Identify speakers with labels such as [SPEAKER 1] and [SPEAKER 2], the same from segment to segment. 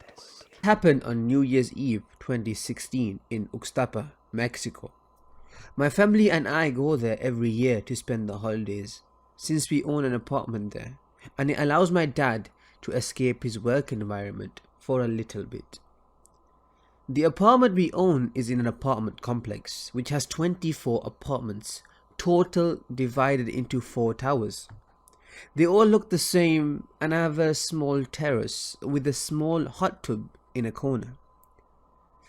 [SPEAKER 1] It happened on New Year's Eve 2016 in Uxtapa, Mexico. My family and I go there every year to spend the holidays, since we own an apartment there, and it allows my dad to escape his work environment for a little bit. The apartment we own is in an apartment complex which has 24 apartments, total divided into 4 towers. They all look the same and have a small terrace with a small hot tub in a corner.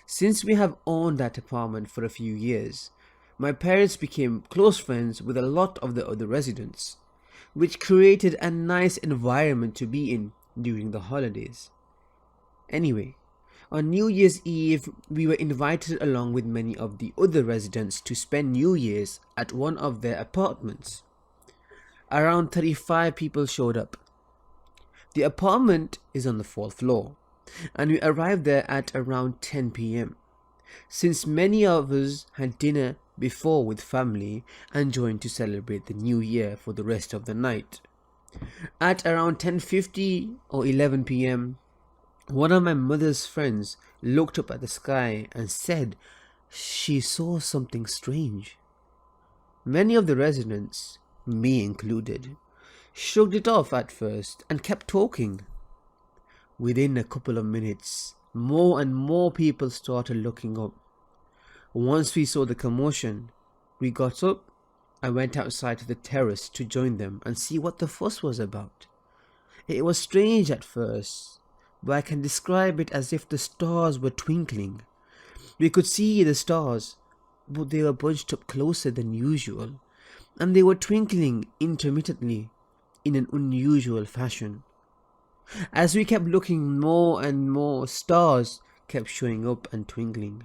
[SPEAKER 1] Since we have owned that apartment for a few years, my parents became close friends with a lot of the other residents, which created a nice environment to be in during the holidays. Anyway, on New Year's Eve, we were invited along with many of the other residents to spend New Year's at one of their apartments. Around 35 people showed up. The apartment is on the 4th floor, and we arrived there at around 10 p.m. Since many of us had dinner before with family and joined to celebrate the new year for the rest of the night. At around 10:50 or 11 p.m., one of my mother's friends looked up at the sky and said she saw something strange. Many of the residents, me included, shrugged it off at first and kept talking. Within a couple of minutes, more and more people started looking up. Once we saw the commotion, we got up and went outside to the terrace to join them and see what the fuss was about. It was strange at first, but I can describe it as if the stars were twinkling. We could see the stars, but they were bunched up closer than usual, and they were twinkling intermittently in an unusual fashion. As we kept looking, more and more stars kept showing up and twinkling.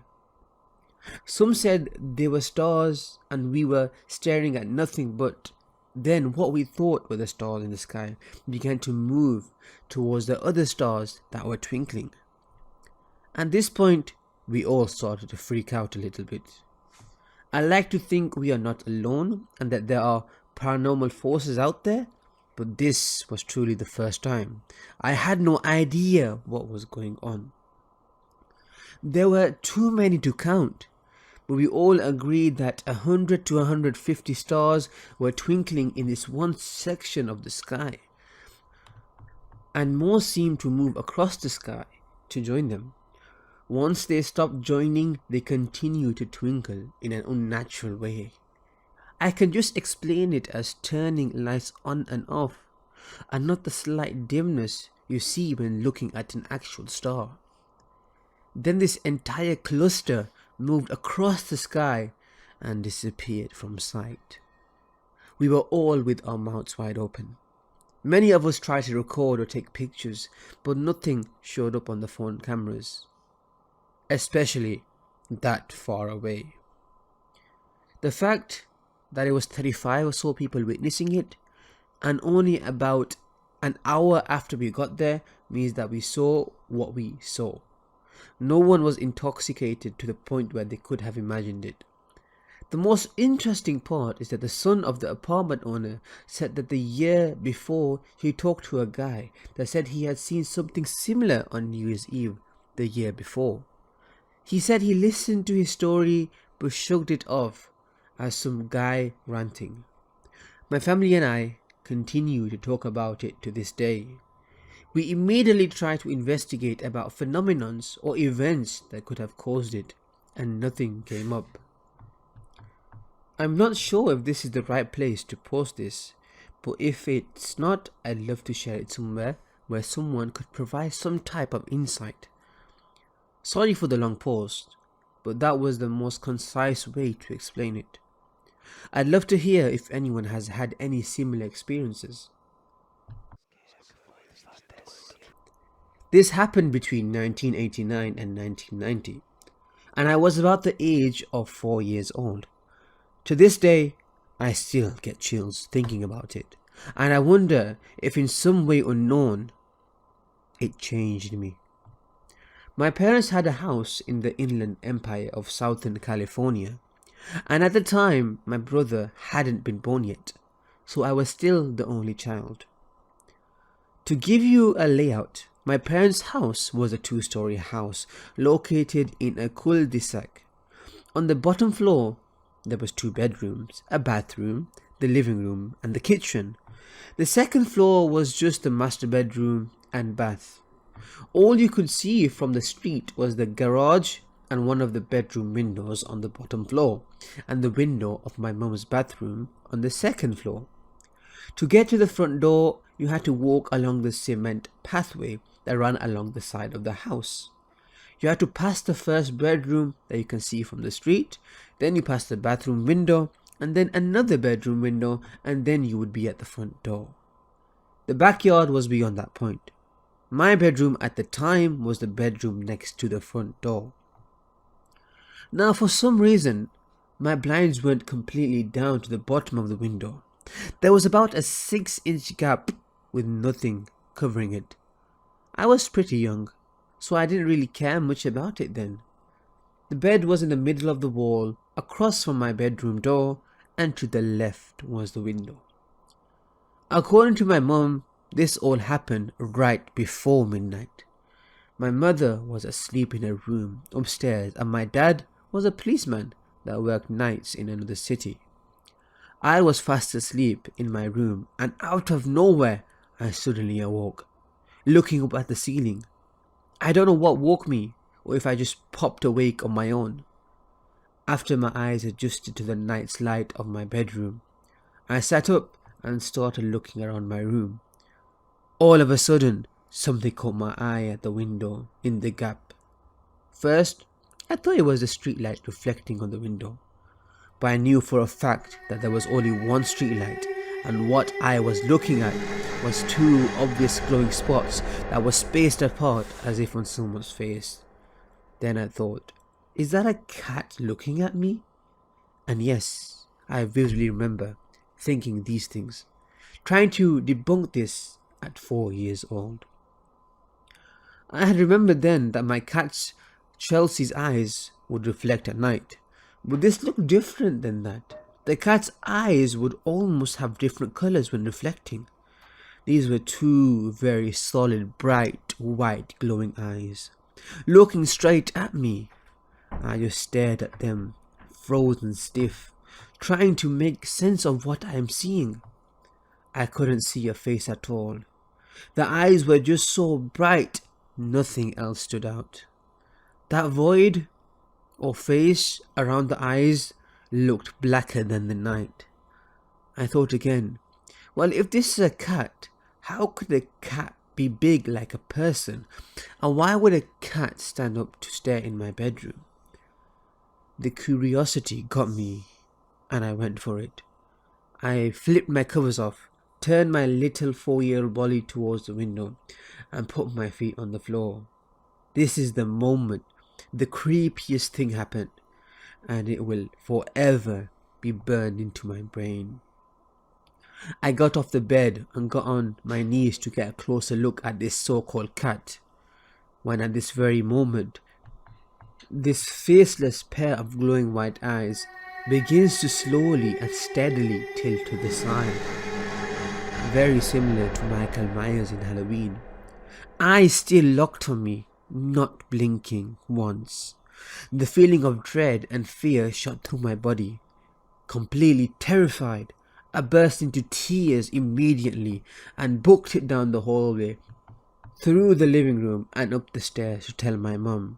[SPEAKER 1] Some said they were stars and we were staring at nothing, but then what we thought were the stars in the sky began to move towards the other stars that were twinkling. At this point, we all started to freak out a little bit. I like to think we are not alone and that there are paranormal forces out there, but this was truly the first time. I had no idea what was going on. There were too many to count, but we all agreed that 100 to 150 stars were twinkling in this one section of the sky, and more seemed to move across the sky to join them. Once they stopped joining, they continued to twinkle in an unnatural way. I can just explain it as turning lights on and off, and not the slight dimness you see when looking at an actual star. Then this entire cluster moved across the sky and disappeared from sight. We were all with our mouths wide open. Many of us tried to record or take pictures, but nothing showed up on the phone cameras, especially that far away. The fact that it was 35 or so people witnessing it, and only about an hour after we got there, means that we saw what we saw. No one was intoxicated to the point where they could have imagined it. The most interesting part is that the son of the apartment owner said that the year before he talked to a guy that said he had seen something similar on New Year's Eve the year before. He said he listened to his story but shrugged it off as some guy ranting. My family and I continue to talk about it to this day. We immediately try to investigate about phenomenons or events that could have caused it, and nothing came up. I'm not sure if this is the right place to post this, but if it's not, I'd love to share it somewhere where someone could provide some type of insight. Sorry for the long post, but that was the most concise way to explain it. I'd love to hear if anyone has had any similar experiences. This happened between 1989 and 1990, and I was about the age of 4 years old. To this day, I still get chills thinking about it, and I wonder if in some way unknown, it changed me. My parents had a house in the Inland Empire of Southern California, and at the time my brother hadn't been born yet, so I was still the only child. To give you a layout, My parents' house was a two-story house located in a cul-de-sac. On the bottom floor, there was two bedrooms, a bathroom, the living room, and the kitchen. The second floor was just the master bedroom and bath. All you could see from the street was the garage and one of the bedroom windows on the bottom floor, and the window of my mum's bathroom on the second floor. To get to the front door, you had to walk along the cement pathway that ran along the side of the house. You had to pass the first bedroom that you can see from the street, then you pass the bathroom window, and then another bedroom window, and then you would be at the front door. The backyard was beyond that point. My bedroom at the time was the bedroom next to the front door. Now, for some reason, my blinds weren't completely down to the bottom of the window. There was about a 6-inch gap with nothing covering it. I was pretty young, so I didn't really care much about it then. The bed was in the middle of the wall, across from my bedroom door, and to the left was the window. According to my mum, this all happened right before midnight. My mother was asleep in her room upstairs, and my dad was a policeman that worked nights in another city. I was fast asleep in my room, and out of nowhere I suddenly awoke, looking up at the ceiling. I don't know what woke me, or if I just popped awake on my own. After my eyes adjusted to the night's light of my bedroom, I sat up and started looking around my room. All of a sudden, something caught my eye at the window in the gap. First, I thought it was the streetlight reflecting on the window, but I knew for a fact that there was only one streetlight, and what I was looking at was two obvious glowing spots that were spaced apart as if on someone's face. Then I thought, is that a cat looking at me? And yes, I vividly remember thinking these things, trying to debunk this at 4 years old. I had remembered then that my cat's Chelsea's eyes would reflect at night, but this looked different than that. The cat's eyes would almost have different colours when reflecting. These were two very solid, bright, white, glowing eyes, looking straight at me. I just stared at them, frozen stiff, trying to make sense of what I am seeing. I couldn't see a face at all. The eyes were just so bright, nothing else stood out. That void or face around the eyes looked blacker than the night. I thought again, well, if this is a cat, how could a cat be big like a person? And why would a cat stand up to stare in my bedroom? The curiosity got me, and I went for it. I flipped my covers off, turned my little 4-year-old body towards the window, and put my feet on the floor. This is the moment the creepiest thing happened, and it will forever be burned into my brain. I got off the bed and got on my knees to get a closer look at this so-called cat, when at this very moment, this faceless pair of glowing white eyes begins to slowly and steadily tilt to the side. Very similar to Michael Myers in Halloween. Eyes still locked on me, not blinking once. The feeling of dread and fear shot through my body. Completely terrified, I burst into tears immediately and booked it down the hallway, through the living room and up the stairs to tell my mum.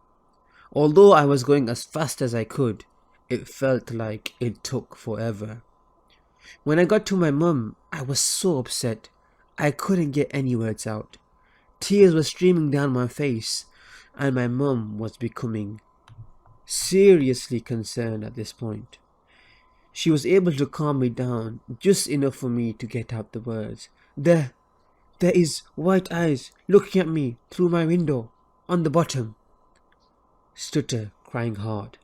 [SPEAKER 1] Although I was going as fast as I could, it felt like it took forever. When I got to my mum, I was so upset. I couldn't get any words out. Tears were streaming down my face, and my mum was becoming seriously concerned at this point. She was able to calm me down just enough for me to get out the words. There is white eyes looking at me through my window, on the bottom. Stutter, crying hard.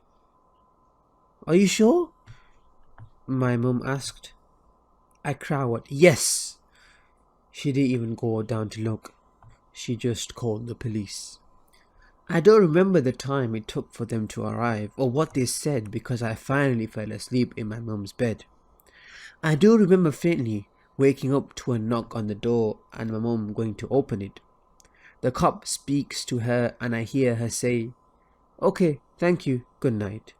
[SPEAKER 1] Are you sure? My mum asked. I crowed, yes. She didn't even go down to look. She just called the police. I don't remember the time it took for them to arrive or what they said because I finally fell asleep in my mum's bed. I do remember faintly waking up to a knock on the door and my mum going to open it. The cop speaks to her and I hear her say, "Okay, thank you, good night."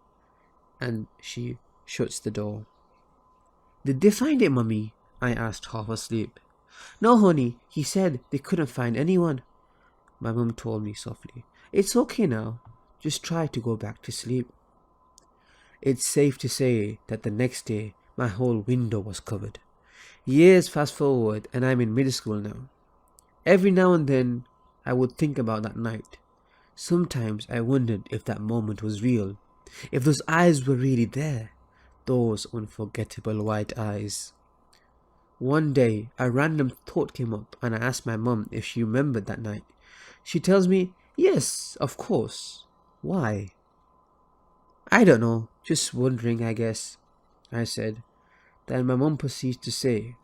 [SPEAKER 1] And she shuts the door. "Did they find it, Mummy?" I asked, half asleep. "No, honey, he said they couldn't find anyone." My mum told me softly, "It's okay now, just try to go back to sleep." It's safe to say that the next day my whole window was covered. Years fast forward and I'm in middle school now. Every now and then I would think about that night. Sometimes I wondered if that moment was real, if those eyes were really there, those unforgettable white eyes. One day a random thought came up and I asked my mum if she remembered that night. She tells me, "Yes, of course." "Why?" "I don't know, just wondering, I guess," I said. Then my mum proceeds to say,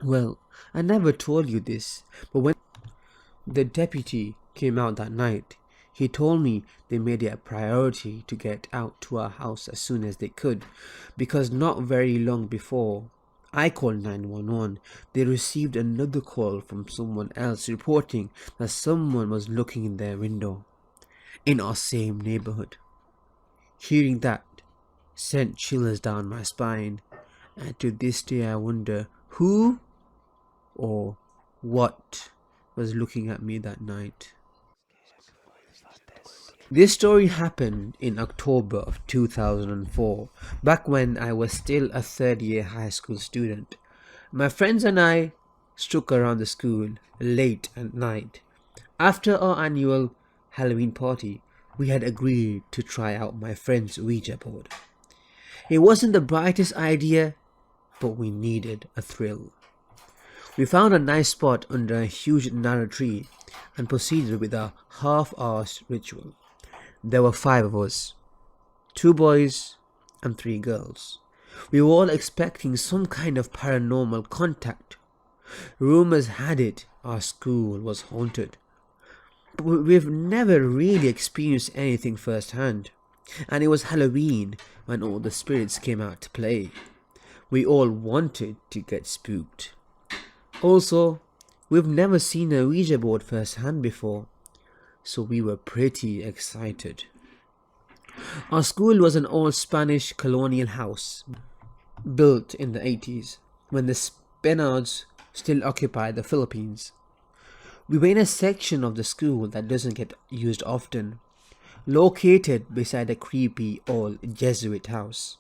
[SPEAKER 1] "Well, I never told you this, but when the deputy came out that night, he told me they made it a priority to get out to our house as soon as they could, because not very long before I called 911, they received another call from someone else reporting that someone was looking in their window in our same neighborhood." Hearing that sent chills down my spine, and to this day I wonder who or what was looking at me that night. This story happened in October of 2004, back when I was still a third year high school student. My friends and I struck around the school late at night. After our annual Halloween party, we had agreed to try out my friend's Ouija board. It wasn't the brightest idea, but we needed a thrill. We found a nice spot under a huge narrow tree and proceeded with a half-arsed ritual. There were 5 of us, 2 boys and 3 girls. We were all expecting some kind of paranormal contact. Rumors had it our school was haunted, but we've never really experienced anything firsthand. And it was Halloween when all the spirits came out to play. We all wanted to get spooked. Also, we've never seen a Ouija board firsthand before, so we were pretty excited. Our school was an old Spanish colonial house built in the 80s when the Spaniards still occupied the Philippines. We were in a section of the school that doesn't get used often, located beside a creepy old Jesuit house.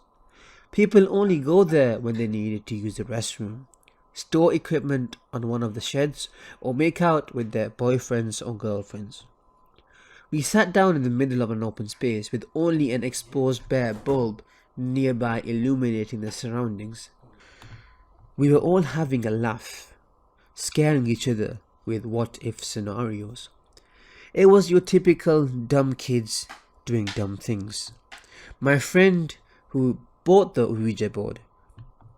[SPEAKER 1] People only go there when they needed to use the restroom, store equipment on one of the sheds, or make out with their boyfriends or girlfriends. We sat down in the middle of an open space with only an exposed bare bulb nearby illuminating the surroundings. We were all having a laugh, scaring each other with what-if scenarios. It was your typical dumb kids doing dumb things. My friend who bought the Ouija board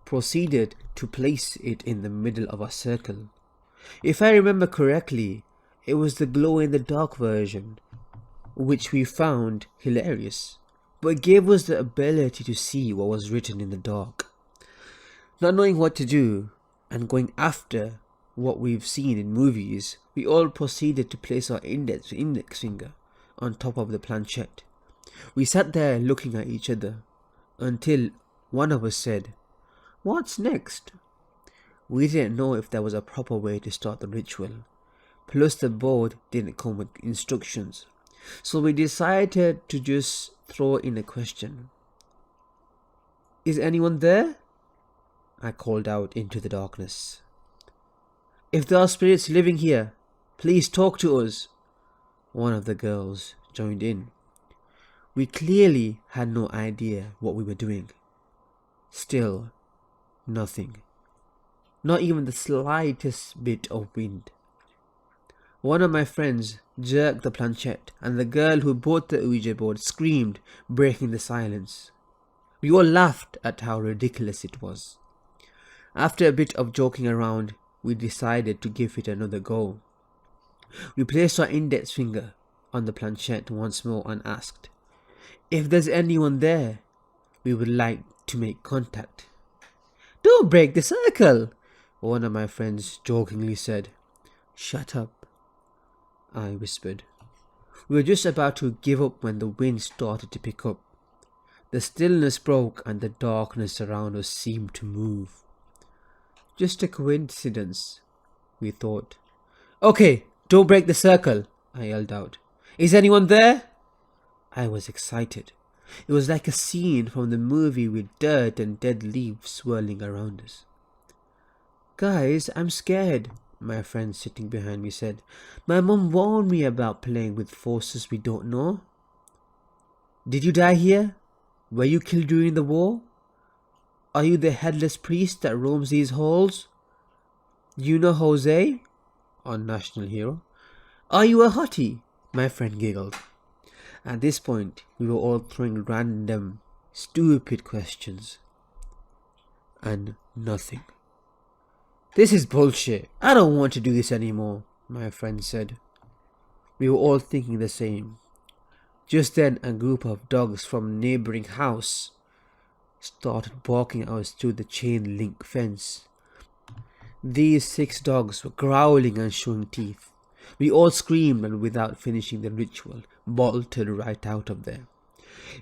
[SPEAKER 1] proceeded to place it in the middle of a circle. If I remember correctly, it was the glow-in-the-dark version, which we found hilarious, but it gave us the ability to see what was written in the dark. Not knowing what to do, and going after what we've seen in movies, we all proceeded to place our index finger on top of the planchette. We sat there looking at each other until one of us said, "What's next?" We didn't know if there was a proper way to start the ritual, plus the board didn't come with instructions, so we decided to just throw in a question. "Is anyone there?" I called out into the darkness. "If there are spirits living here, please talk to us." One of the girls joined in. We clearly had no idea what we were doing. Still, nothing. Not even the slightest bit of wind. One of my friends jerked the planchette and the girl who bought the Ouija board screamed, breaking the silence. We all laughed at how ridiculous it was. After a bit of joking around, we decided to give it another go. We placed our index finger on the planchette once more and asked, "If there's anyone there, we would like to make contact." "Don't break the circle," one of my friends jokingly said. "Shut up," I whispered. We were just about to give up when the wind started to pick up. The stillness broke and the darkness around us seemed to move. Just a coincidence, we thought. Okay, don't break the circle, I yelled out. Is anyone there? I was excited. It was like a scene from the movie with dirt and dead leaves swirling around us. Guys, I'm scared, my friend sitting behind me said. My mom warned me about playing with forces we don't know. Did you die here? Were you killed during the war? Are you the headless priest that roams these halls? You know Jose, our national hero? Are you a hottie? My friend giggled. At this point, we were all throwing random, stupid questions. And nothing. This is bullshit. I don't want to do this anymore, my friend said. We were all thinking the same. Just then, a group of dogs from a neighboring house started barking at us through the chain link fence. These 6 dogs were growling and showing teeth. We all screamed and without finishing the ritual, bolted right out of there.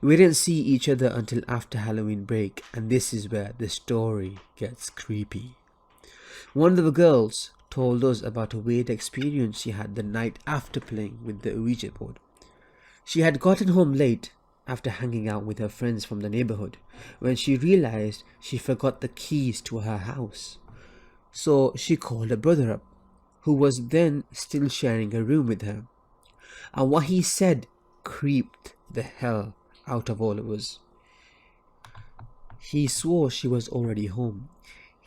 [SPEAKER 1] We didn't see each other until after Halloween break, and this is where the story gets creepy. One of the girls told us about a weird experience she had the night after playing with the Ouija board. She had gotten home late after hanging out with her friends from the neighborhood when she realized she forgot the keys to her house. So she called her brother up, who was then still sharing a room with her. And what he said creeped the hell out of all of us. He swore she was already home.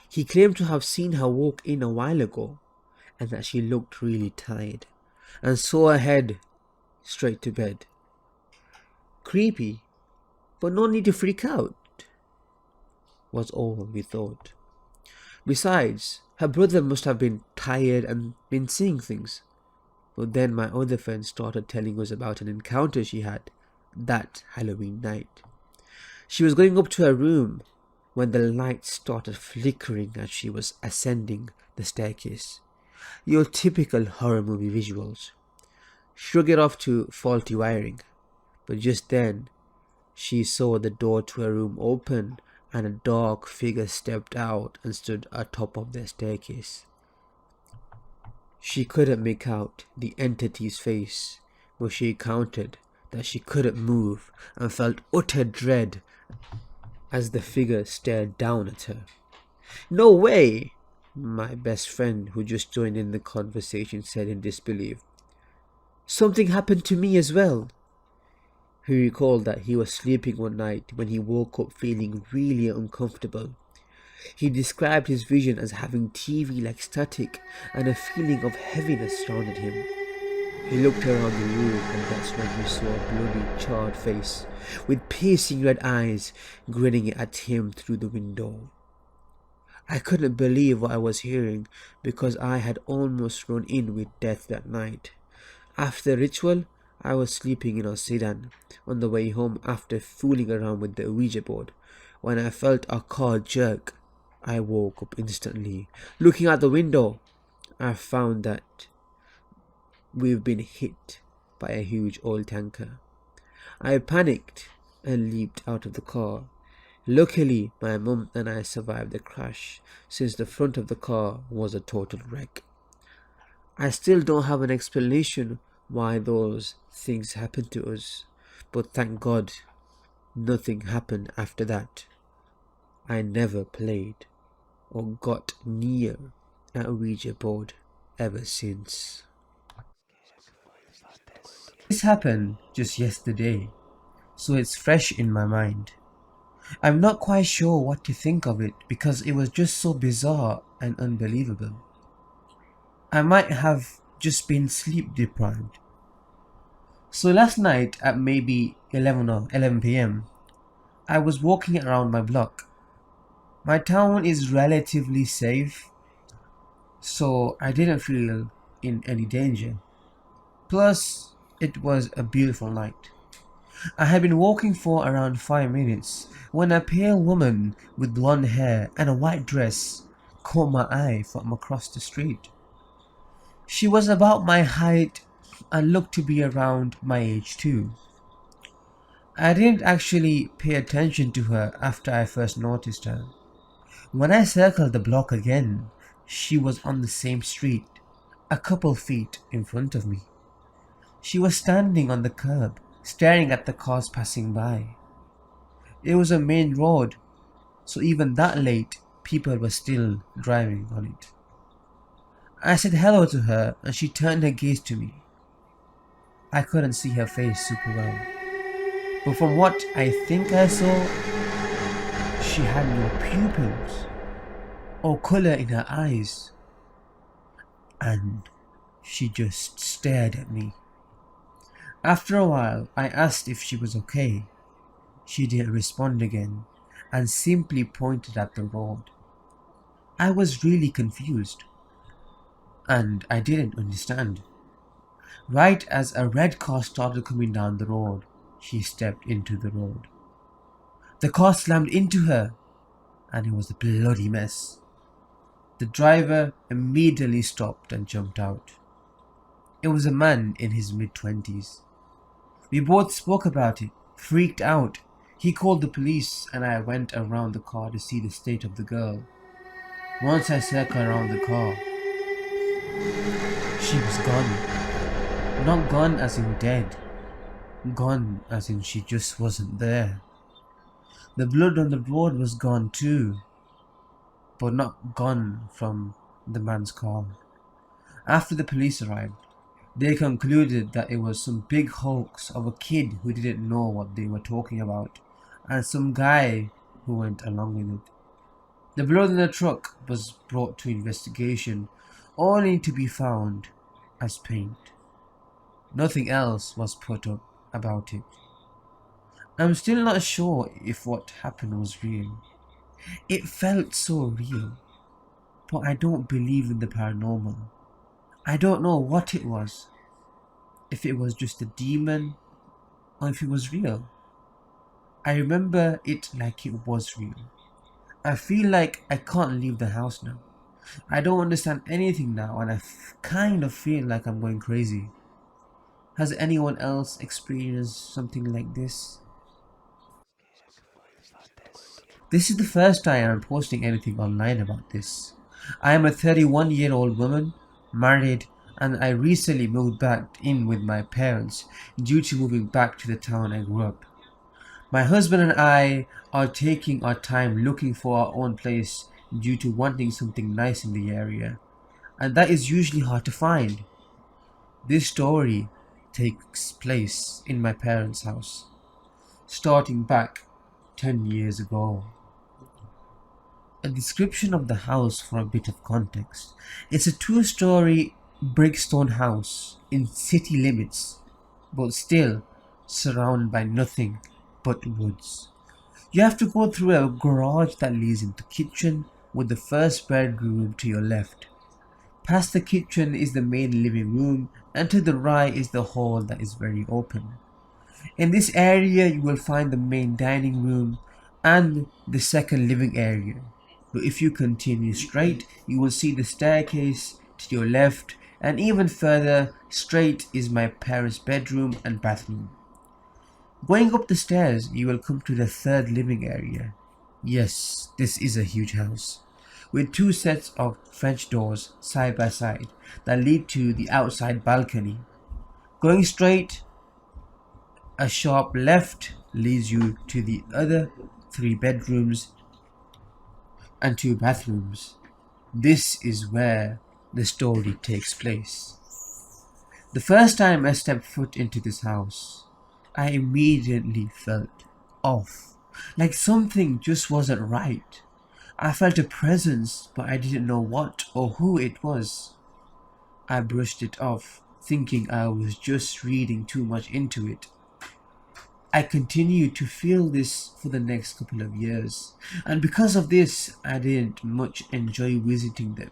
[SPEAKER 1] He claimed to have seen her walk in a while ago and that she looked really tired and saw her head straight to bed. Creepy, but no need to freak out, was all we thought. Besides, her brother must have been tired and been seeing things. But then my other friend started telling us about an encounter she had that Halloween night. She was going up to her room when the lights started flickering as she was ascending the staircase. Your typical horror movie visuals. Shrug it off to faulty wiring. But just then, she saw the door to her room open and a dark figure stepped out and stood atop of the staircase. She couldn't make out the entity's face, but she counted that she couldn't move and felt utter dread as the figure stared down at her. No way! My best friend, who just joined in the conversation, said in disbelief. Something happened to me as well. He recalled that he was sleeping one night when he woke up feeling really uncomfortable. He described his vision as having TV-like static and a feeling of heaviness surrounded him. He looked around the room and that's when he saw a bloody, charred face with piercing red eyes grinning at him through the window. I couldn't believe what I was hearing because I had almost run in with death that night. After the ritual, I was sleeping in a sedan on the way home after fooling around with the Ouija board. When I felt a car jerk, I woke up instantly. Looking out the window, I found that we've been hit by a huge oil tanker. I panicked and leaped out of the car. Luckily, my mum and I survived the crash since the front of the car was a total wreck. I still don't have an explanation why those things happened to us, but thank God nothing happened after that. I never played or got near a Ouija board ever since. This happened just yesterday, so it's fresh in my mind. I'm not quite sure what to think of it because it was just so bizarre and unbelievable. I might have just been sleep deprived. So last night at maybe 11 p.m, I was walking around my block. My town is relatively safe, so I didn't feel in any danger. Plus, it was a beautiful night. I had been walking for around 5 minutes when a pale woman with blonde hair and a white dress caught my eye from across the street. She was about my height and looked to be around my age too. I didn't actually pay attention to her after I first noticed her. When I circled the block again, she was on the same street, a couple feet in front of me. She was standing on the curb, staring at the cars passing by. It was a main road, so even that late, people were still driving on it. I said hello to her and she turned her gaze to me. I couldn't see her face super well, but from what I think I saw, she had no pupils or colour in her eyes, and she just stared at me. After a while, I asked if she was okay. She didn't respond again and simply pointed at the road. I was really confused and I didn't understand. Right as a red car started coming down the road, she stepped into the road. The car slammed into her and it was a bloody mess. The driver immediately stopped and jumped out. It was a man in his mid-20s. We both spoke about it, freaked out. He called the police and I went around the car to see the state of the girl. Once I circled around the car, she was gone. Not gone as in dead. Gone as in she just wasn't there. The blood on the road was gone too, but not gone from the man's car. After the police arrived, they concluded that it was some big hoax of a kid who didn't know what they were talking about, and some guy who went along with it. The blood in the truck was brought to investigation, only to be found as paint. Nothing else was put up about it. I'm still not sure if what happened was real. It felt so real, but I don't believe in the paranormal. I don't know what it was. If it was just a demon or if it was real. I remember it like it was real. I feel like I can't leave the house now. I don't understand anything now and I kind of feel like I'm going crazy. Has anyone else experienced something like this? This is the first time I'm posting anything online about this. I am a 31-year-old woman, married, and I recently moved back in with my parents due to moving back to the town I grew up. My husband and I are taking our time looking for our own place due to wanting something nice in the area, and that is usually hard to find. This story takes place in my parents' house, starting back 10 years ago. A description of the house for a bit of context. It's a two-story brickstone house in city limits, but still surrounded by nothing but woods. You have to go through a garage that leads into the kitchen with the first bedroom to your left. Past the kitchen is the main living room and to the right is the hall that is very open. In this area you will find the main dining room and the second living area. But if you continue straight, you will see the staircase to your left, and even further straight is my parents' bedroom and bathroom. Going up the stairs, you will come to the third living area. Yes, this is a huge house, with two sets of French doors side by side that lead to the outside balcony. Going straight, a sharp left leads you to the other 3 bedrooms and 2 bathrooms. This is where the story takes place. The first time I stepped foot into this house, I immediately felt off, like something just wasn't right. I felt a presence, but I didn't know what or who it was. I brushed it off, thinking I was just reading too much into it. I continued to feel this for the next couple of years, and because of this, I didn't much enjoy visiting them.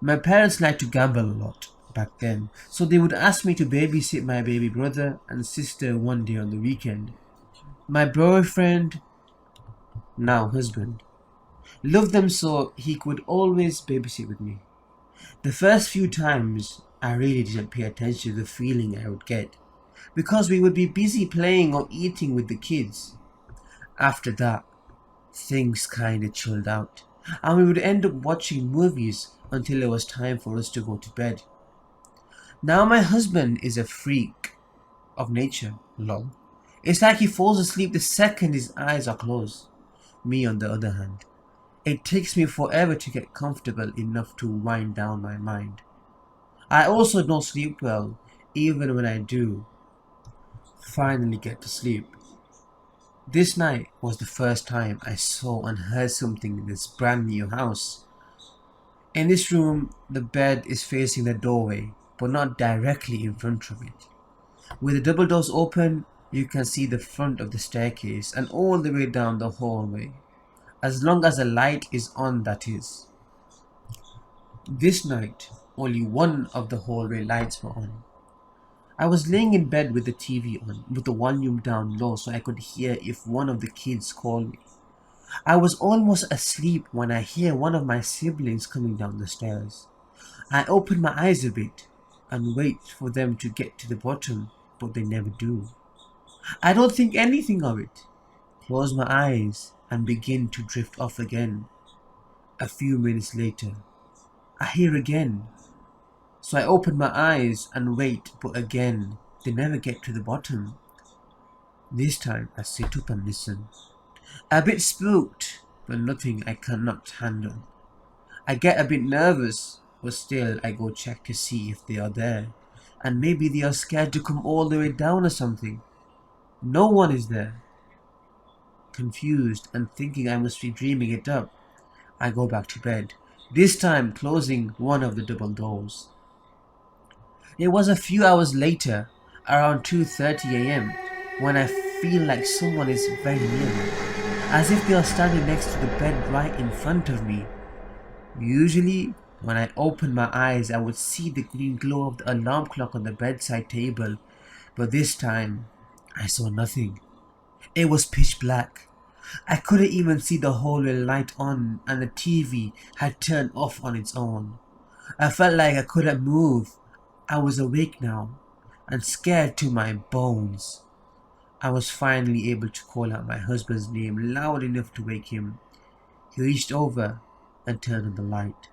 [SPEAKER 1] My parents liked to gamble a lot back then, so they would ask me to babysit my baby brother and sister one day on the weekend. My boyfriend, now husband, loved them so he could always babysit with me. The first few times I really didn't pay attention to the feeling I would get, because we would be busy playing or eating with the kids. After that, things kinda chilled out, and we would end up watching movies until it was time for us to go to bed. Now my husband is a freak of nature, lol. It's like he falls asleep the second his eyes are closed. Me, on the other hand, it takes me forever to get comfortable enough to wind down my mind. I also don't sleep well, even when I do finally get to sleep. This night was the first time I saw and heard something in this brand new house. In this room, the bed is facing the doorway, but not directly in front of it. With the double doors open, you can see the front of the staircase and all the way down the hallway. As long as the light is on, that is. This night, only one of the hallway lights were on. I was laying in bed with the TV on, with the volume down low so I could hear if one of the kids called me. I was almost asleep when I hear one of my siblings coming down the stairs. I open my eyes a bit and wait for them to get to the bottom, but they never do. I don't think anything of it. Close my eyes and begin to drift off again. A few minutes later, I hear again. So I open my eyes and wait, but again, they never get to the bottom. This time I sit up and listen. A bit spooked, but nothing I cannot handle. I get a bit nervous, but still I go check to see if they are there. And maybe they are scared to come all the way down or something. No one is there. Confused and thinking I must be dreaming it up, I go back to bed, this time closing one of the double doors. It was a few hours later, around 2:30 a.m, when I feel like someone is very near me, as if they are standing next to the bed right in front of me. Usually, when I open my eyes, I would see the green glow of the alarm clock on the bedside table, but this time, I saw nothing. It was pitch black. I couldn't even see the hallway light on, and the TV had turned off on its own. I felt like I couldn't move. I was awake now, and scared to my bones. I was finally able to call out my husband's name loud enough to wake him. He reached over and turned on the light.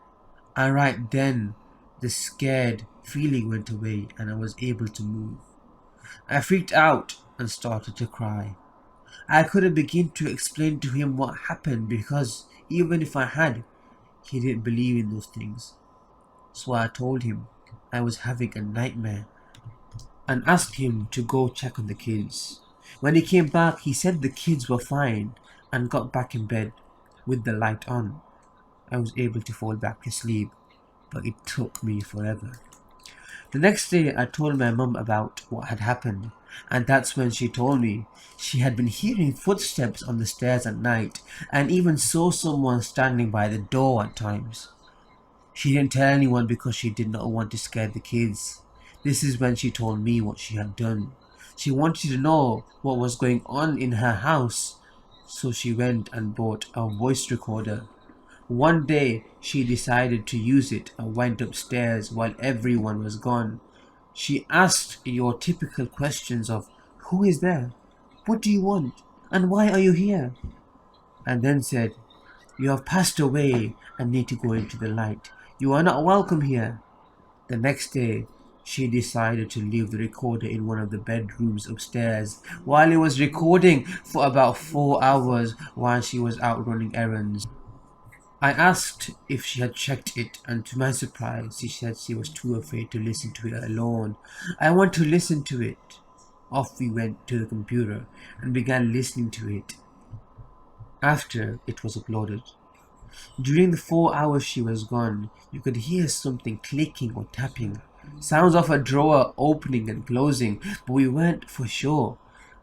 [SPEAKER 1] And right then, the scared feeling went away and I was able to move. I freaked out and started to cry. I couldn't begin to explain to him what happened because even if I had, he didn't believe in those things. So I told him I was having a nightmare and asked him to go check on the kids. When he came back, he said the kids were fine and got back in bed with the light on. I was able to fall back to sleep, but it took me forever. The next day, I told my mum about what had happened, and that's when she told me she had been hearing footsteps on the stairs at night and even saw someone standing by the door at times. She didn't tell anyone because she did not want to scare the kids. This is when she told me what she had done. She wanted to know what was going on in her house, so she went and bought a voice recorder. One day, she decided to use it and went upstairs while everyone was gone. She asked your typical questions of, "Who is there? What do you want? And why are you here?" And then said, "You have passed away and need to go into the light. You are not welcome here." The next day, she decided to leave the recorder in one of the bedrooms upstairs while it was recording for about 4 hours while she was out running errands. I asked if she had checked it, and to my surprise, she said she was too afraid to listen to it alone. I want to listen to it. Off we went to the computer and began listening to it after it was uploaded. During the 4 hours she was gone, you could hear something clicking or tapping, sounds of a drawer opening and closing, but we weren't for sure.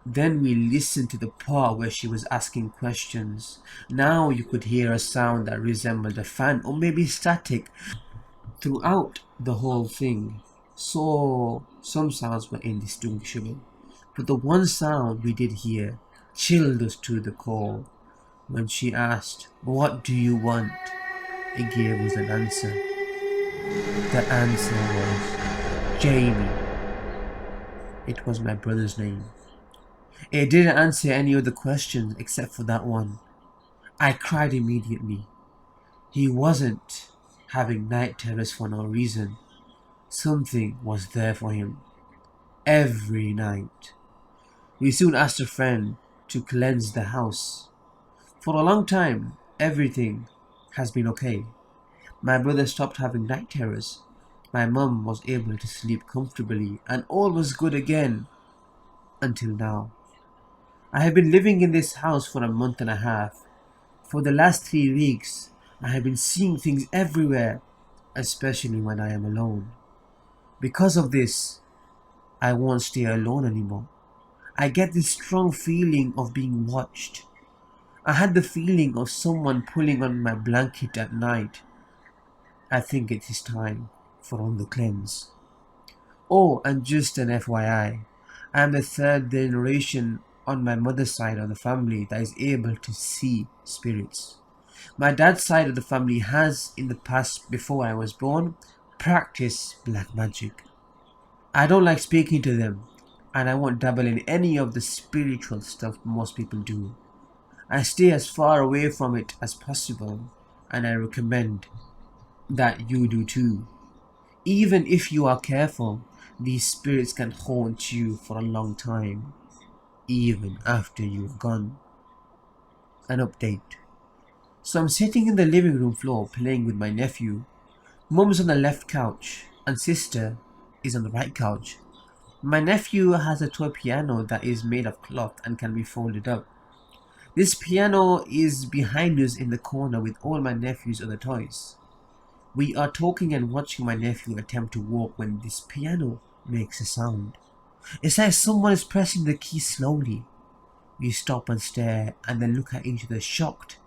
[SPEAKER 1] Then we listened to the part where she was asking questions. Now you could hear a sound that resembled a fan or maybe static throughout the whole thing. So some sounds were indistinguishable, but the one sound we did hear chilled us to the core. When she asked, "What do you want?" it gave us an answer. The answer was Jamie. It was my brother's name. It didn't answer any other questions except for that one. I cried immediately. He wasn't having night terrors for no reason. Something was there for him. Every night. We soon asked a friend to cleanse the house. For a long time, everything has been okay. My brother stopped having night terrors. My mum was able to sleep comfortably, and all was good again until now. I have been living in this house for a month and a half. For the last 3 weeks, I have been seeing things everywhere, especially when I am alone. Because of this, I won't stay alone anymore. I get this strong feeling of being watched. I had the feeling of someone pulling on my blanket at night. I think it is time for on the cleanse. Oh, and just an FYI, I am the third generation on my mother's side of the family that is able to see spirits. My dad's side of the family has, in the past before I was born, practiced black magic. I don't like speaking to them, and I won't dabble in any of the spiritual stuff most people do. I stay as far away from it as possible, and I recommend that you do too. Even if you are careful, these spirits can haunt you for a long time, even after you've gone. An update. So I'm sitting in the living room floor playing with my nephew. Mum's on the left couch, and sister is on the right couch. My nephew has a toy piano that is made of cloth and can be folded up. This piano is behind us in the corner with all my nephew's other toys. We are talking and watching my nephew attempt to walk when this piano makes a sound. It's like someone is pressing the key slowly. We stop and stare and then look at each other shocked.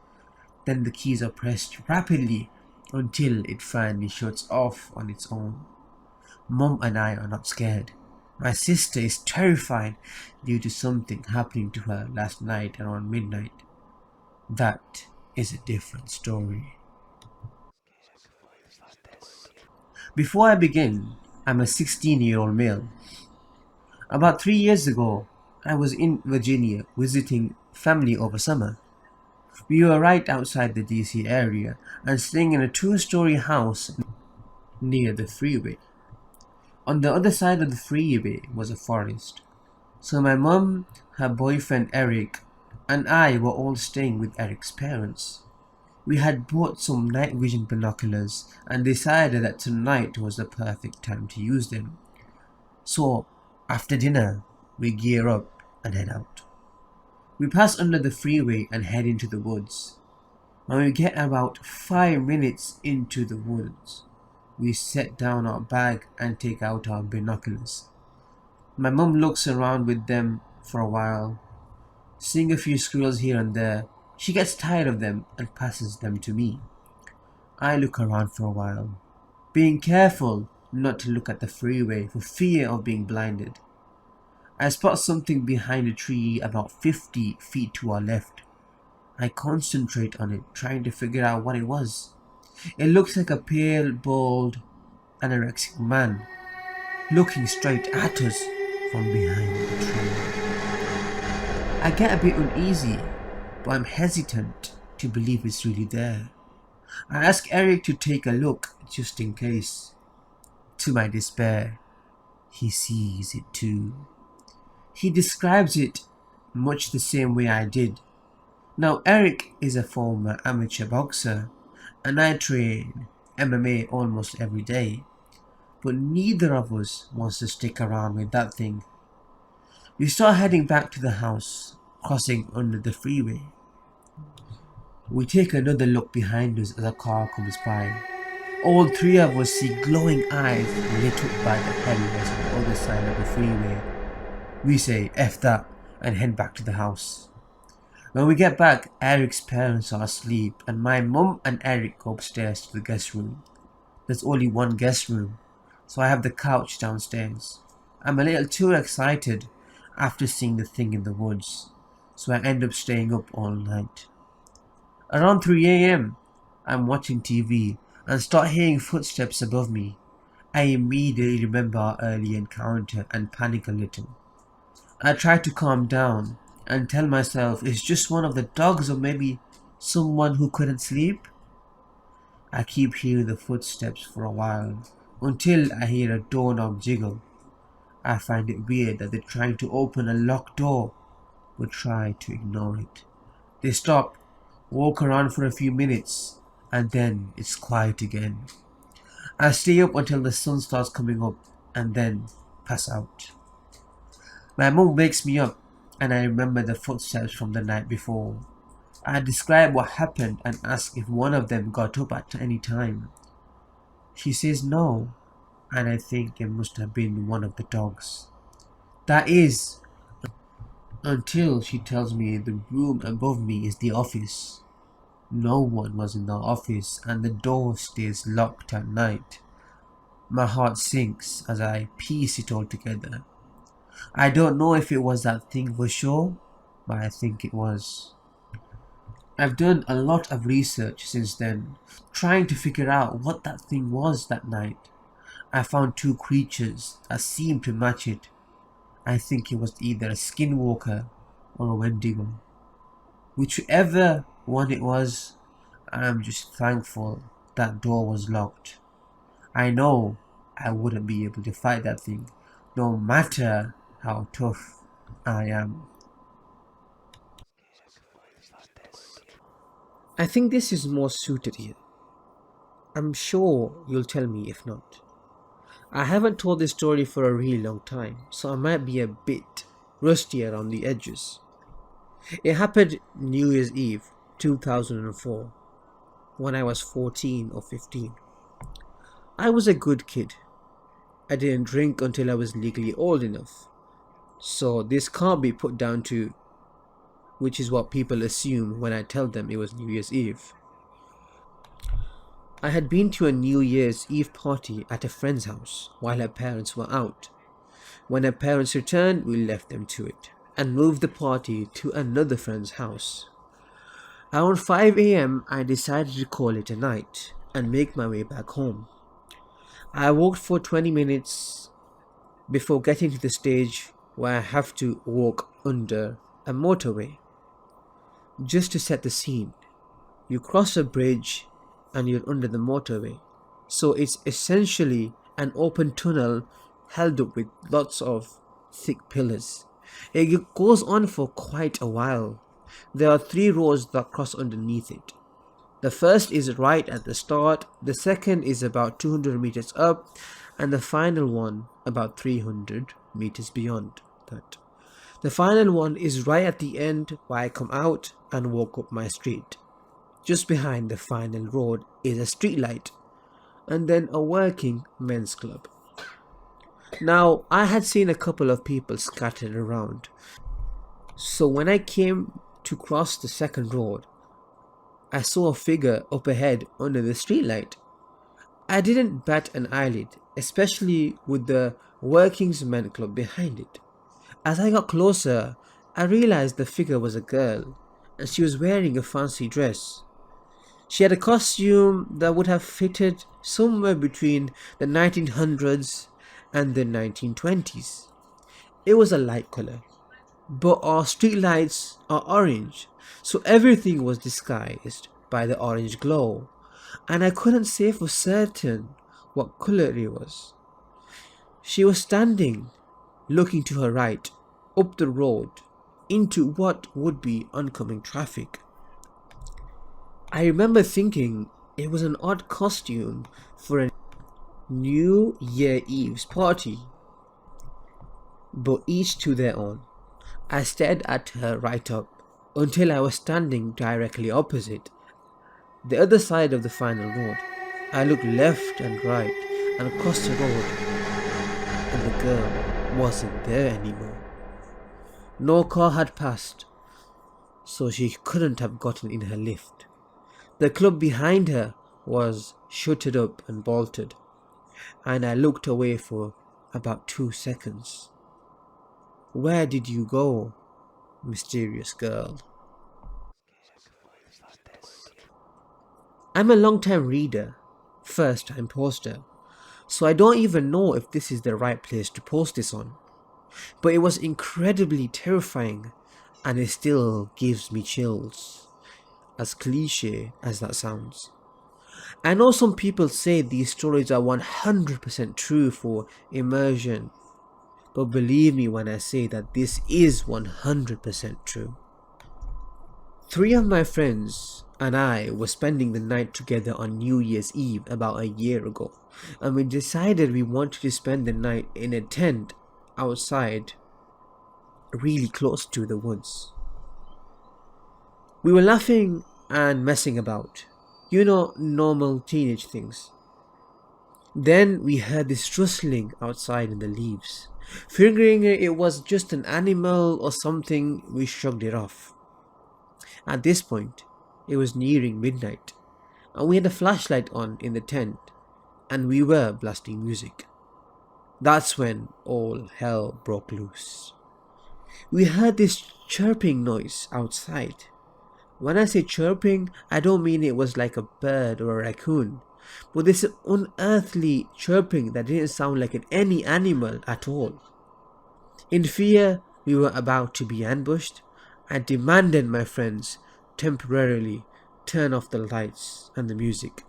[SPEAKER 1] Then the keys are pressed rapidly until it finally shuts off on its own. Mum and I are not scared. My sister is terrified due to something happening to her last night around midnight. That is a different story. Before I begin, I'm a 16-year-old male. About 3 years ago, I was in Virginia visiting family over summer. We were right outside the DC area and staying in a 2-story house near the freeway. On the other side of the freeway was a forest. So my mum, her boyfriend Eric, and I were all staying with Eric's parents. We had bought some night vision binoculars and decided that tonight was the perfect time to use them. So, after dinner, we gear up and head out. We pass under the freeway and head into the woods. When we get about 5 minutes into the woods, we set down our bag and take out our binoculars. My mum looks around with them for a while, seeing a few squirrels here and there. She gets tired of them and passes them to me. I look around for a while, being careful not to look at the freeway for fear of being blinded. I spot something behind a tree about 50 feet to our left. I concentrate on it, trying to figure out what it was. It looks like a pale, bald, anorexic man, looking straight at us from behind the tree. I get a bit uneasy, but I'm hesitant to believe it's really there. I ask Eric to take a look just in case. To my despair, he sees it too. He describes it much the same way I did. Now Eric is a former amateur boxer and I train MMA almost every day, but neither of us wants to stick around with that thing. We start heading back to the house, crossing under the freeway. We take another look behind us as a car comes by. All three of us see glowing eyes lit up by the headlights on the other side of the freeway. We say F that and head back to the house. When we get back, Eric's parents are asleep and my mum and Eric go upstairs to the guest room. There's only one guest room, so I have the couch downstairs. I'm a little too excited after seeing the thing in the woods, so I end up staying up all night. Around 3 a.m, I'm watching TV and start hearing footsteps above me. I immediately remember our early encounter and panic a little. I try to calm down and tell myself it's just one of the dogs or maybe someone who couldn't sleep. I keep hearing the footsteps for a while until I hear a doorknob jiggle. I find it weird that they're trying to open a locked door but try to ignore it. They stop, walk around for a few minutes, and then it's quiet again. I stay up until the sun starts coming up and then pass out. My mom wakes me up and I remember the footsteps from the night before. I describe what happened and ask if one of them got up at any time. She says no, and I think it must have been one of the dogs. That is, until she tells me the room above me is the office. No one was in the office and the door stays locked at night. My heart sinks as I piece it all together. I don't know if it was that thing for sure, but I think it was. I've done a lot of research since then, trying to figure out what that thing was that night. I found two creatures that seemed to match it. I think it was either a skinwalker or a wendigo. Whichever one it was, I'm just thankful that door was locked. I know I wouldn't be able to fight that thing, no matter how tough I am. I think this is more suited here. I'm sure you'll tell me if not. I haven't told this story for a really long time, so I might be a bit rusty around the edges. It happened New Year's Eve 2004 when I was 14 or 15. I was a good kid. I didn't drink until I was legally old enough, so this can't be put down to which is what people assume when I tell them it was New Year's Eve. I had been to a New Year's Eve party at a friend's house while her parents were out. When her parents returned, we left them to it and moved the party to another friend's house. Around 5 a.m., I decided to call it a night and make my way back home. I walked for 20 minutes before getting to the stage where I have to walk under a motorway. Just to set the scene, you cross a bridge and you're under the motorway. So it's essentially an open tunnel held up with lots of thick pillars. It goes on for quite a while. There are three roads that cross underneath it. The first is right at the start, the second is about 200 meters up, and the final one about 300 meters beyond that. The final one is right at the end where I come out and walk up my street. Just behind the final road is a street light and then a working men's club. Now, I had seen a couple of people scattered around, so when I came to cross the second road, I saw a figure up ahead under the streetlight. I didn't bat an eyelid, especially with the Working's Men Club behind it. As I got closer, I realized the figure was a girl, and she was wearing a fancy dress. She had a costume that would have fitted somewhere between the 1900s and the 1920s. It was a light color, but our streetlights are orange, so everything was disguised by the orange glow, and I couldn't say for certain what color it was. She was standing, looking to her right, up the road, into what would be oncoming traffic. I remember thinking it was an odd costume for a New Year Eve's party, but each to their own. I stared at her right up until I was standing directly opposite, the other side of the final road. I looked left and right and across the road, and the girl wasn't there anymore. No car had passed, so she couldn't have gotten in her lift. The club behind her was shuttered up and bolted, and I looked away for about 2 seconds. Where did you go, mysterious girl? I'm a long-time reader, first-time poster, So I don't even know if this is the right place to post this on. But it was incredibly terrifying, and it still gives me chills, as cliche as that sounds. I know some people say these stories are 100% true for immersion, but believe me when I say that this is 100% true. 3 of my friends and I were spending the night together on New Year's Eve about a year ago, and we decided we wanted to spend the night in a tent outside, really close to the woods. We were laughing and messing about, normal teenage things. Then we heard this rustling outside in the leaves. Figuring it was just an animal or something, we shrugged it off. At this point, it was nearing midnight, and we had a flashlight on in the tent, and we were blasting music. That's when all hell broke loose. We heard this chirping noise outside. When I say chirping, I don't mean it was like a bird or a raccoon, but this unearthly chirping that didn't sound like any animal at all. In fear we were about to be ambushed, I demanded my friends temporarily turn off the lights and the music.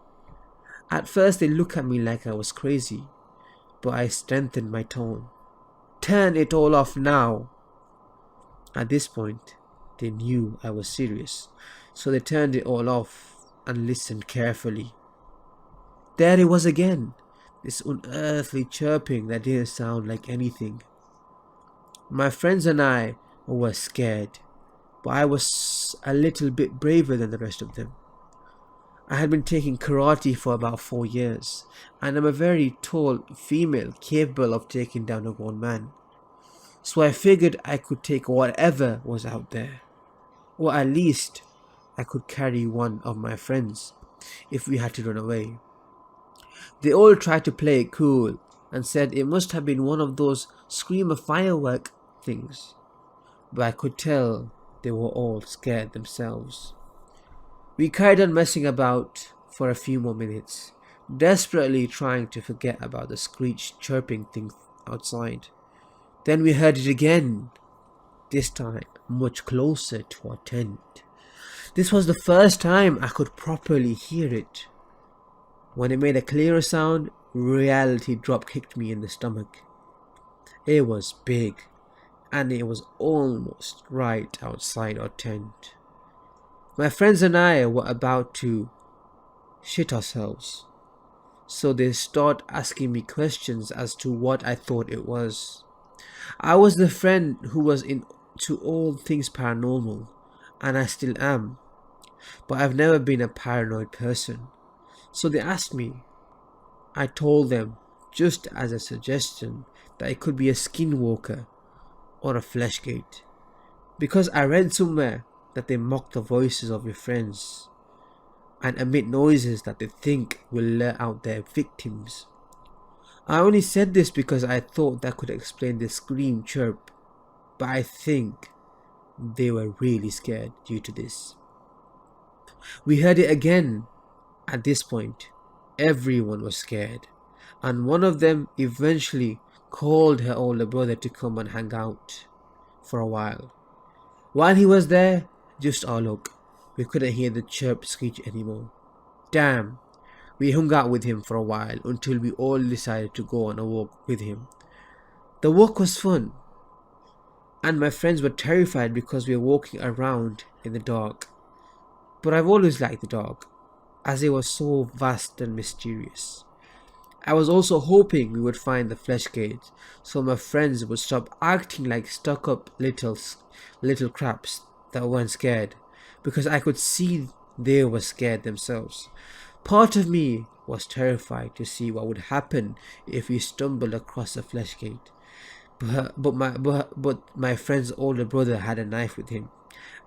[SPEAKER 1] At first they looked at me like I was crazy, but I strengthened my tone. Turn it all off now. At this point, they knew I was serious, so they turned it all off and listened carefully. There it was again, this unearthly chirping that didn't sound like anything. My friends and I were scared, but I was a little bit braver than the rest of them. I had been taking karate for about 4 years, and I'm a very tall female capable of taking down a grown man. So I figured I could take whatever was out there. Or at least I could carry one of my friends if we had to run away. They all tried to play it cool and said it must have been one of those screamer firework things. But I could tell they were all scared themselves. We carried on messing about for a few more minutes, desperately trying to forget about the screech chirping thing outside. Then we heard it again, this time much closer to our tent. This was the first time I could properly hear it. When it made a clearer sound, reality drop kicked me in the stomach. It was big, and it was almost right outside our tent. My friends and I were about to shit ourselves, so they started asking me questions as to what I thought it was. I was the friend who was into all things paranormal, and I still am, but I've never been a paranoid person. So they asked me. I told them, just as a suggestion, that it could be a skinwalker or a fleshgate, because I read somewhere that they mock the voices of your friends and emit noises that they think will lure out their victims. I only said this because I thought that could explain the scream chirp, but I think they were really scared due to this. We heard it again. At this point, everyone was scared, and one of them eventually called her older brother to come and hang out for a while. While he was there, just our luck, we couldn't hear the chirp screech anymore. Damn. We hung out with him for a while until we all decided to go on a walk with him. The walk was fun, and my friends were terrified because we were walking around in the dark. But I've always liked the dark, as it was so vast and mysterious. I was also hoping we would find the fleshgate, so my friends would stop acting like stuck-up little craps that weren't scared, because I could see they were scared themselves. Part of me was terrified to see what would happen if we stumbled across a fleshgate. But my friend's older brother had a knife with him,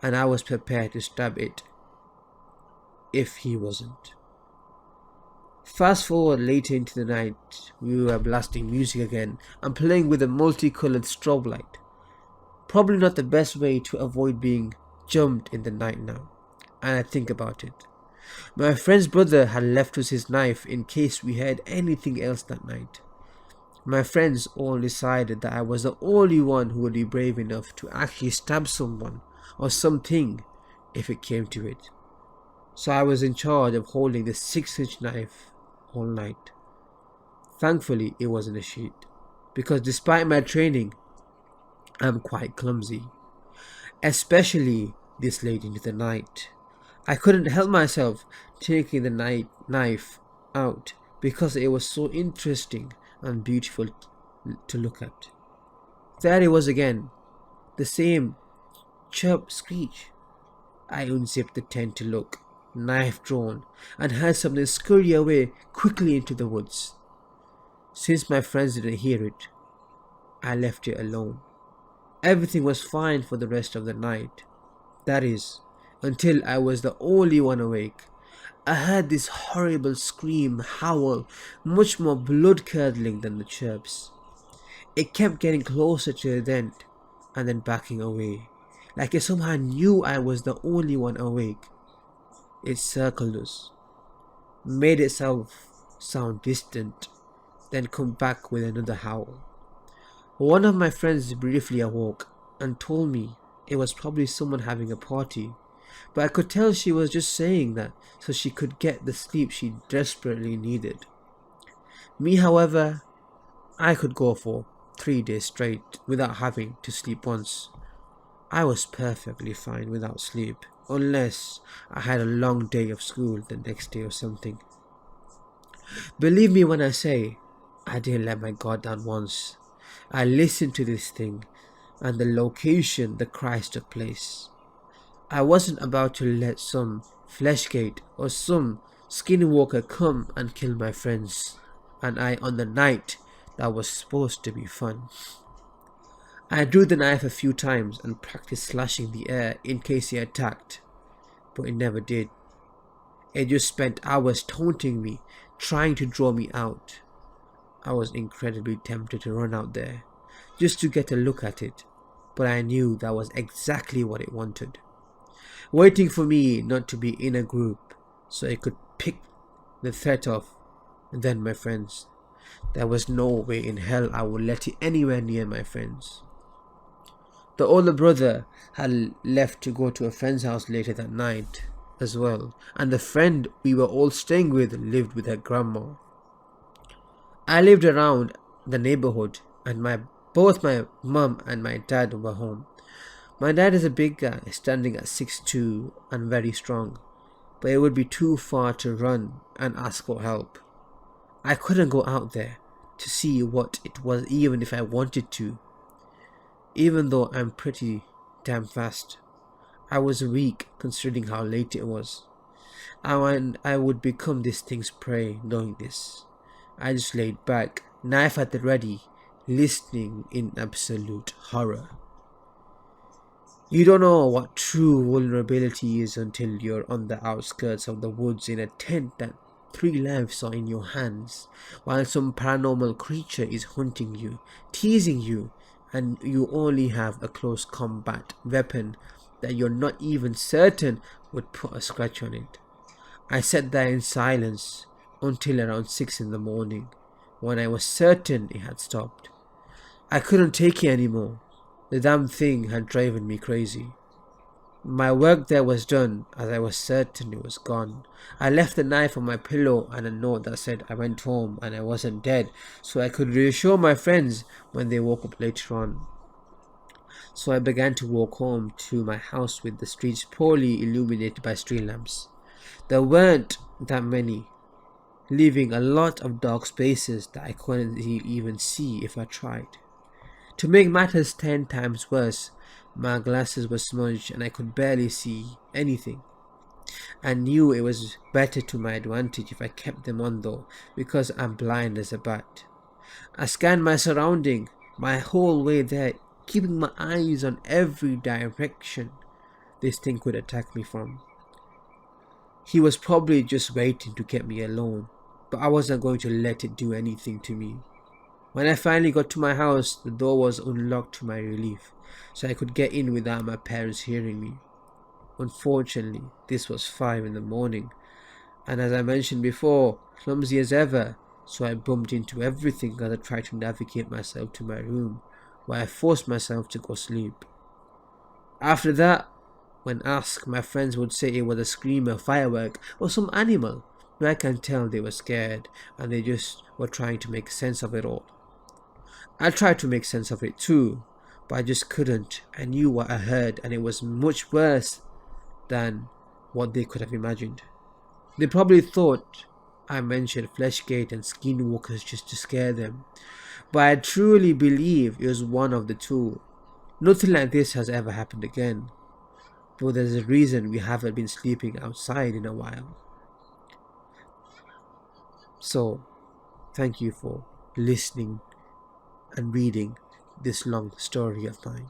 [SPEAKER 1] and I was prepared to stab it if he wasn't. Fast forward later into the night, we were blasting music again and playing with a multicolored strobe light. Probably not the best way to avoid being jumped in the night now, and I think about it. My friend's brother had left us his knife in case we had anything else that night. My friends all decided that I was the only one who would be brave enough to actually stab someone or something if it came to it. So I was in charge of holding the 6-inch knife all night. Thankfully, it wasn't a sheet, because despite my training, I'm quite clumsy, especially this late into the night. I couldn't help myself taking the knife out because it was so interesting and beautiful to look at. There it was again, the same chirp screech. I unzipped the tent to look, knife drawn, and heard something scurry away quickly into the woods. Since my friends didn't hear it, I left it alone. Everything was fine for the rest of the night. That is, until I was the only one awake. I heard this horrible scream howl, much more blood-curdling than the chirps. It kept getting closer to the tent and then backing away, like it somehow knew I was the only one awake. It circled us, made itself sound distant, then come back with another howl. One of my friends briefly awoke and told me it was probably someone having a party, but I could tell she was just saying that so she could get the sleep she desperately needed. Me, however, I could go for 3 days straight without having to sleep once. I was perfectly fine without sleep, unless I had a long day of school the next day or something. Believe me when I say, I didn't let my guard down once. I listened to this thing and the location the cries took place. I wasn't about to let some fleshgate or some skinwalker come and kill my friends and I on the night that was supposed to be fun. I drew the knife a few times and practiced slashing the air in case he attacked, but it never did. It just spent hours taunting me, trying to draw me out. I was incredibly tempted to run out there, just to get a look at it, but I knew that was exactly what it wanted. Waiting for me not to be in a group, so it could pick the threat off, and then my friends. There was no way in hell I would let it anywhere near my friends. The older brother had left to go to a friend's house later that night as well, and the friend we were all staying with lived with her grandma. I lived around the neighborhood and both my mum and my dad were home. My dad is a big guy, standing at 6'2" and very strong, but it would be too far to run and ask for help. I couldn't go out there to see what it was even if I wanted to. Even though I'm pretty damn fast, I was weak considering how late it was. And I would become this thing's prey knowing this. I just laid back, knife at the ready, listening in absolute horror. You don't know what true vulnerability is until you're on the outskirts of the woods in a tent that 3 lives are in your hands, while some paranormal creature is hunting you, teasing you, and you only have a close combat weapon that you're not even certain would put a scratch on it. I sat there in silence until around 6 in the morning, when I was certain it had stopped. I couldn't take it anymore. The damn thing had driven me crazy. My work there was done, as I was certain it was gone. I left the knife on my pillow and a note that said I went home and I wasn't dead, so I could reassure my friends when they woke up later on. So I began to walk home to my house with the streets poorly illuminated by street lamps. There weren't that many, leaving a lot of dark spaces that I couldn't even see if I tried. To make matters 10 times worse, my glasses were smudged and I could barely see anything. I knew it was better to my advantage if I kept them on though, because I'm blind as a bat. I scanned my surrounding, my whole way there, keeping my eyes on every direction this thing could attack me from. He was probably just waiting to get me alone, but I wasn't going to let it do anything to me. When I finally got to my house, the door was unlocked to my relief, so I could get in without my parents hearing me. Unfortunately, this was 5 in the morning, And as I mentioned before, clumsy as ever, so I bumped into everything as I tried to navigate myself to my room, where I forced myself to go sleep. After that, when asked, my friends would say it was a screamer, firework, or some animal. And I can tell they were scared, and they just were trying to make sense of it all. I tried to make sense of it too, but I just couldn't. I knew what I heard, and it was much worse than what they could have imagined. They probably thought I mentioned Fleshgate and Skinwalkers just to scare them, but I truly believe it was one of the two. Nothing like this has ever happened again, but there's a reason we haven't been sleeping outside in a while. So, thank you for listening and reading this long story of mine.